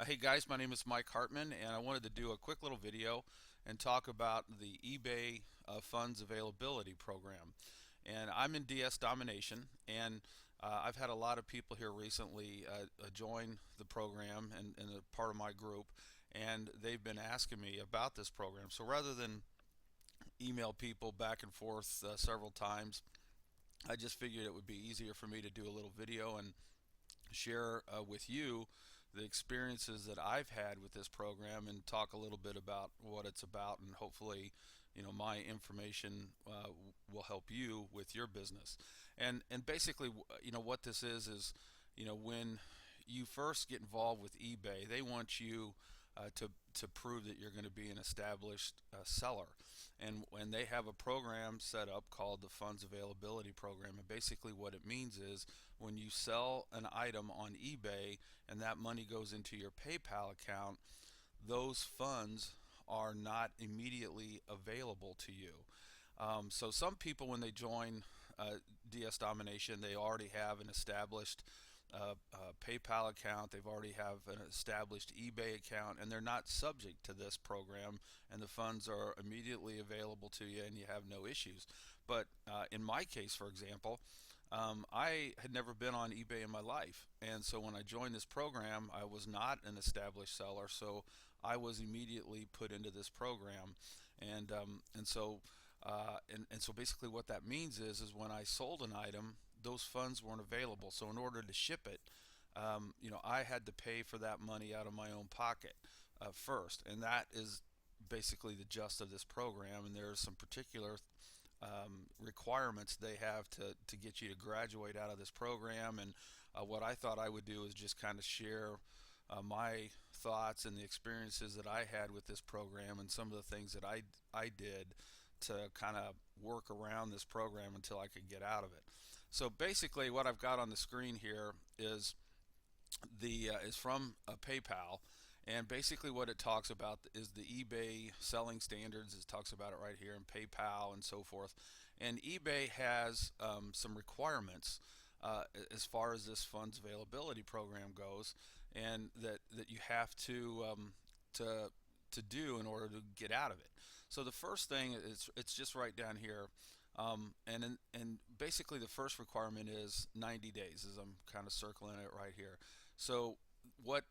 Hey guys, my name is Mike Hartman, and I wanted to do a quick little video and talk about the eBay funds availability program. And I'm in DS Domination, and I've had a lot of people here recently join the program and a part of my group, and they've been asking me about this program. So rather than email people back and forth several times, I just figured it would be easier for me to do a little video and share with you the experiences that I've had with this program and talk a little bit about what it's about, and hopefully my information will help you with your business. And basically what this is when you first get involved with eBay, they want you to prove that you're going to be an established seller, and when they have a program set up called the Funds Availability Program. And basically what it means is when you sell an item on eBay and that money goes into your PayPal account, those funds are not immediately available to you. So some people, when they join DS Domination, they already have an established PayPal account. They've already have an established eBay account, and they're not subject to this program. And the funds are immediately available to you, and you have no issues. But in my case, for example, I had never been on eBay in my life, and so when I joined this program, I was not an established seller, so I was immediately put into this program, and so basically what that means is when I sold an item, those funds weren't available. So in order to ship it, I had to pay for that money out of my own pocket first, and that is basically the gist of this program. And there's some particular requirements they have to get you to graduate out of this program. And what I thought I would do is just kind of share my thoughts and the experiences that I had with this program and some of the things that I did to kind of work around this program until I could get out of it. So basically, what I've got on the screen here is from PayPal, and basically what it talks about is the eBay selling standards. It talks about it right here in PayPal and so forth. And eBay has some requirements as far as this funds availability program goes, and that you have to do in order to get out of it. So the first thing is it's just right down here, and basically the first requirement is 90 days, as I'm kind of circling it right here. So what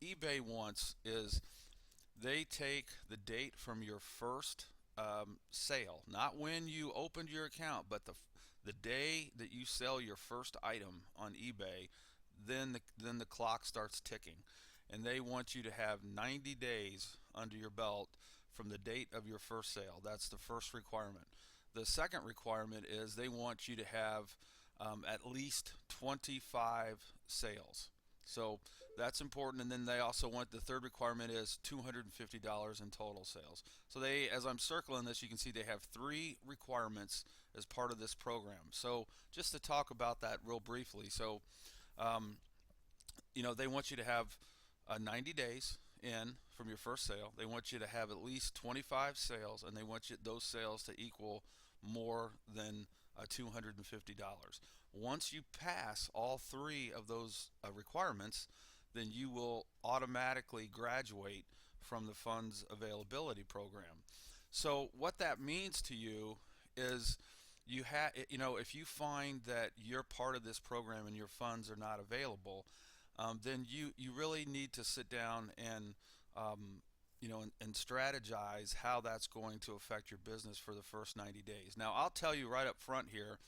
eBay wants is they take the date from your first sale, not when you opened your account, but the day that you sell your first item on eBay. Then the clock starts ticking, and they want you to have 90 days under your belt from the date of your first sale. That's the first requirement. The second requirement is they want you to have at least 25 sales. So that's important. And then they also want, the third requirement is $250 in total sales. So they, as I'm circling this, you can see they have three requirements as part of this program. So just to talk about that real briefly. So um, they want you to have 90 days in from your first sale. They want you to have at least 25 sales, and they want those sales to equal more than $250. Once you pass all three of those requirements, then you will automatically graduate from the funds availability program. So what that means to you is if you find that you're part of this program and your funds are not available, then you really need to sit down and and strategize how that's going to affect your business for the first 90 days. Now, I'll tell you right up front here,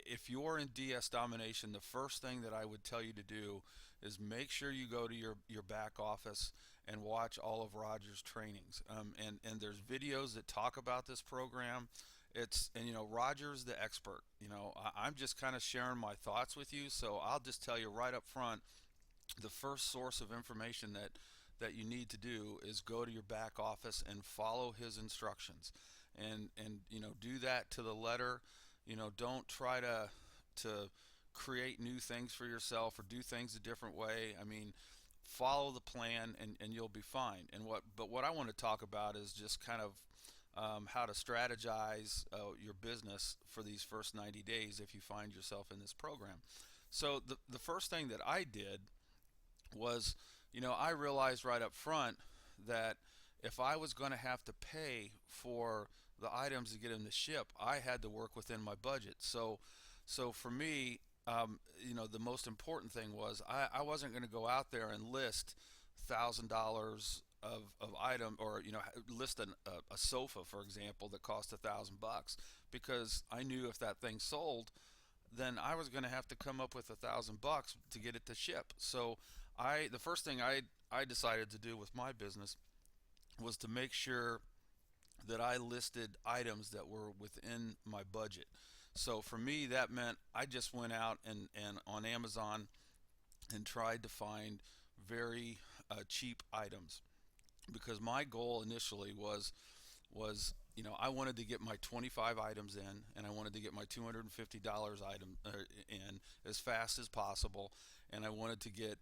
if you're in DS Domination, the first thing that I would tell you to do is make sure you go to your back office and watch all of Roger's trainings. And there's videos that talk about this program. Roger's the expert. I'm just kind of sharing my thoughts with you, so I'll just tell you right up front, the first source of information that you need to do is go to your back office and follow his instructions, and do that to the letter. Don't try to create new things for yourself or do things a different way. I mean, follow the plan, and you'll be fine. But what I want to talk about is just kind of how to strategize your business for these first 90 days if you find yourself in this program. So the first thing that I did was, I realized right up front that if I was going to have to pay for the items to get them to ship, I had to work within my budget. So for me, the most important thing was I wasn't going to go out there and list $1,000 of item, or list a sofa, for example, that cost $1,000, because I knew if that thing sold, then I was going to have to come up with $1,000 to get it to ship. So the first thing I decided to do with my business was to make sure that I listed items that were within my budget. So for me, that meant I just went out and on Amazon and tried to find very cheap items, because my goal initially was I wanted to get my 25 items in, and I wanted to get my $250 item in as fast as possible, and I wanted to get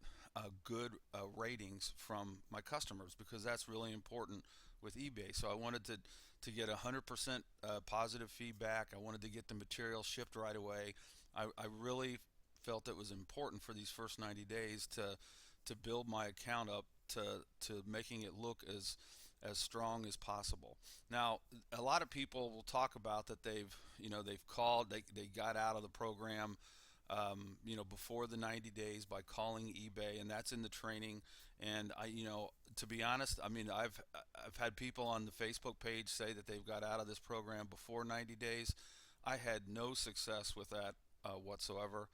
good ratings from my customers, because that's really important with eBay. So I wanted to get 100% positive feedback. I wanted to get the material shipped right away. I really felt it was important for these first 90 days to build my account up to making it look as strong as possible. Now, a lot of people will talk about that they've called, they got out of the program, before the 90 days by calling eBay, and that's in the training. And to be honest, I mean, I've had people on the Facebook page say that they've got out of this program before 90 days. I had no success with that whatsoever.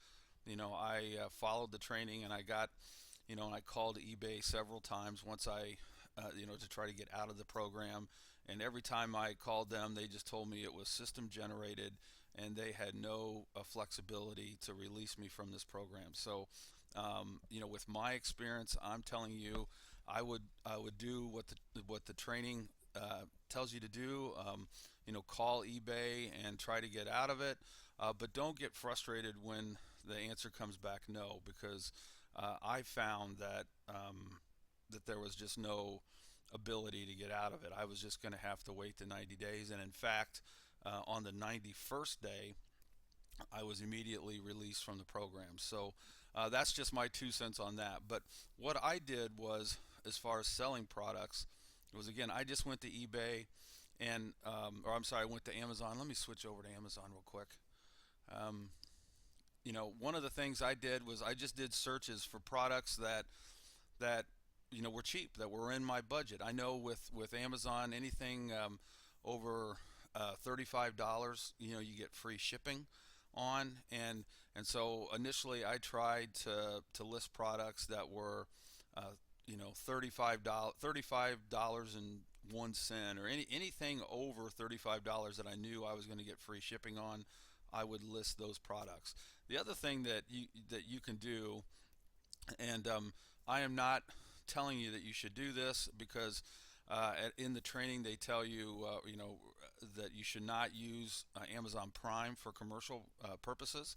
I followed the training, and I called eBay several times once to try to get out of the program. And every time I called them, they just told me it was system generated, and they had no flexibility to release me from this program. So, with my experience, I'm telling you, I would do what the training tells you to do. Call eBay and try to get out of it, but don't get frustrated when the answer comes back no, because I found that there was just no ability to get out of it. I was just going to have to wait the 90 days. And in fact, on the 91st day, I was immediately released from the program. So that's just my 2 cents on that. But what I did was, as far as selling products, was, again, I just went to eBay and, or I'm sorry, I went to Amazon. Let me switch over to Amazon real quick. Um, One of the things I did was I just did searches for products that were cheap, that were in my budget. I know with Amazon, anything over $35, you get free shipping on. And so initially I tried to list products that were $35 or anything over $35 that I knew I was going to get free shipping on. I would list those products. The other thing that you can do, and I am not telling you that you should do this, because in the training they tell you, that you should not use Amazon Prime for commercial purposes.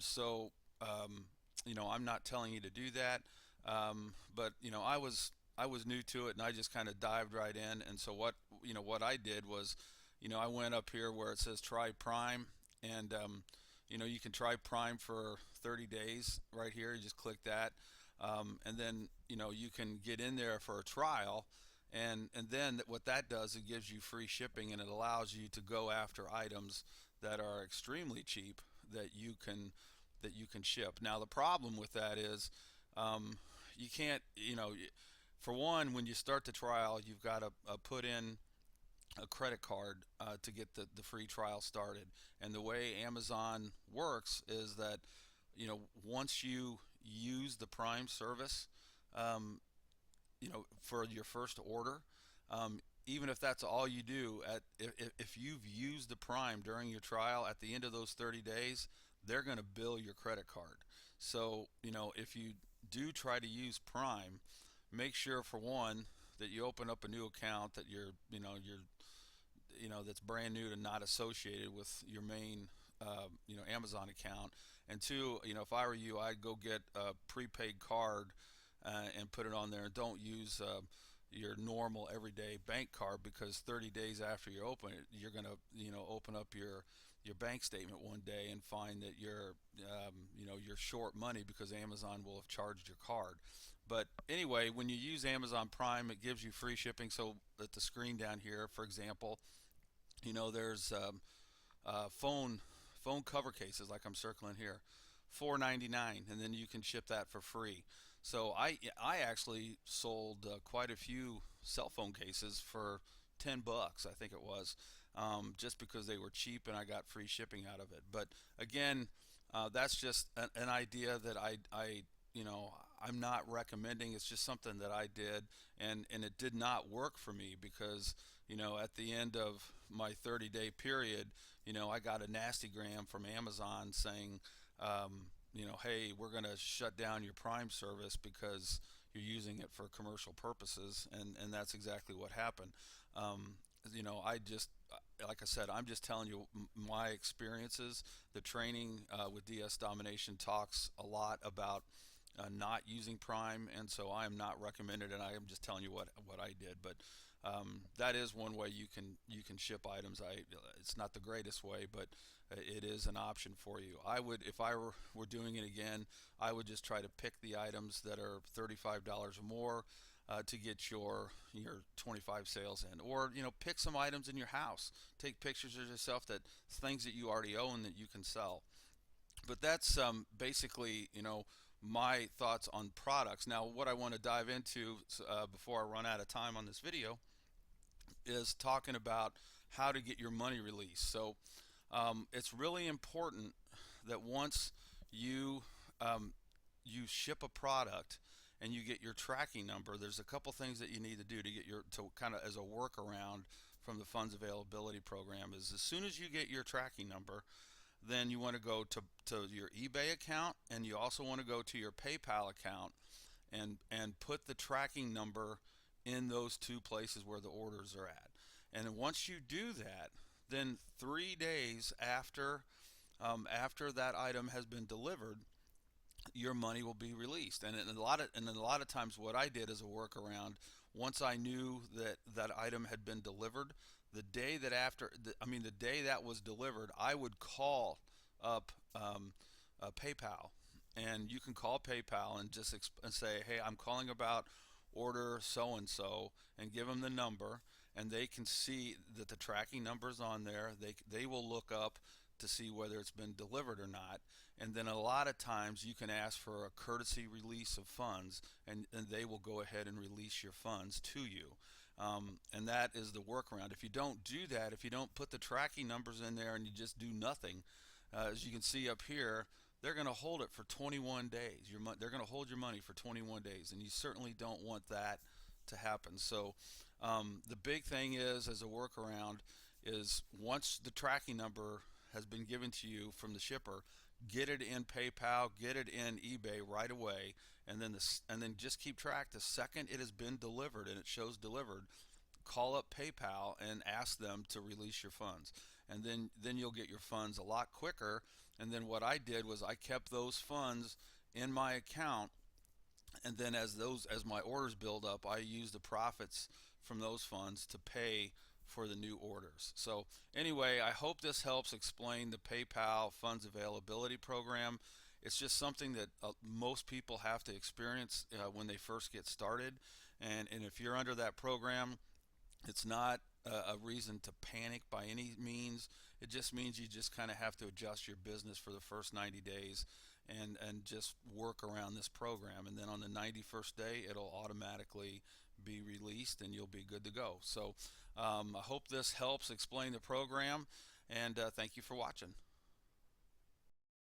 So, I'm not telling you to do that. But I was new to it, and I just kind of dived right in. And so what I did was, I went up here where it says try Prime, and you can try Prime for 30 days right here. You just click that, and then you can get in there for a trial, and then what that does, it gives you free shipping, and it allows you to go after items that are extremely cheap that you can ship. Now the problem with that is, you can't, for one, when you start the trial, you've got to put in a credit card to get the free trial started. And the way Amazon works is that, once you use the Prime service, for your first order, even if that's all you do, if you've used the Prime during your trial, at the end of those 30 days, they're going to bill your credit card. So, if you do try to use Prime, make sure, for one, that you open up a new account that that's brand new and not associated with your main Amazon account. And two, if I were you, I'd go get a prepaid card and put it on there, and don't use your normal everyday bank card, because 30 days after you open it, you're going to open up your bank statement one day and find that you're short money because Amazon will have charged your card. But anyway, when you use Amazon Prime, it gives you free shipping. So at the screen down here, for example, there's phone cover cases like I'm circling here, 4.99, and then you can ship that for free. So I actually sold quite a few cell phone cases for $10, I think it was, just because they were cheap and I got free shipping out of it. But again, that's just an idea that you know I'm not recommending. It's just something that I did, and it did not work for me because at the end of my 30-day period, I got a nasty gram from Amazon saying, hey, we're going to shut down your Prime service because you're using it for commercial purposes, and that's exactly what happened. I just, like I said, I'm just telling you my experiences. The training with DS Domination talks a lot about not using Prime, and so I am not recommended, and I am just telling you what I did. But that is one way you can ship items. It's not the greatest way, but it is an option for you. I would, if I were doing it again, I would just try to pick the items that are $35 or more to get your 25 sales in, or pick some items in your house. Take pictures of yourself, that things that you already own that you can sell. But that's basically my thoughts on products. Now, what I want to dive into before I run out of time on this video is talking about how to get your money released. So it's really important that once you you ship a product and you get your tracking number, there's a couple things that you need to do to kind of as a workaround from the funds availability program. Is as soon as you get your tracking number, then you want to go to your eBay account, and you also want to go to your PayPal account and put the tracking number in those two places where the orders are at. And once you do that, then 3 days after that item has been delivered, your money will be released. And a lot of times, what I did as a workaround, once I knew that that item had been delivered, the day that was delivered, I would call up PayPal, and you can call PayPal and just and say, hey, I'm calling about order so and so, and give them the number, and they can see that the tracking number is on there. They will look up to see whether it's been delivered or not. And then a lot of times you can ask for a courtesy release of funds, and they will go ahead and release your funds to you. And that is the workaround. If you don't do that, if you don't put the tracking numbers in there and you just do nothing, as you can see up here, they're going to hold it for 21 days. They're going to hold your money for 21 days, and you certainly don't want that to happen. So the big thing is, as a workaround, is once the tracking number has been given to you from the shipper, get it in PayPal, get it in eBay right away, and then just keep track. The second it has been delivered and it shows delivered, call up PayPal and ask them to release your funds, and then you'll get your funds a lot quicker. And then what I did was I kept those funds in my account, and then as my orders build up, I use the profits from those funds to pay for the new orders. So anyway, I hope this helps explain the PayPal funds availability program. It's just something that most people have to experience when they first get started, and if you're under that program, it's not a reason to panic by any means. It just means you just kind of have to adjust your business for the first 90 days, and just work around this program. And then on the 91st day, it'll automatically be released and you'll be good to go. So I hope this helps explain the program, and thank you for watching.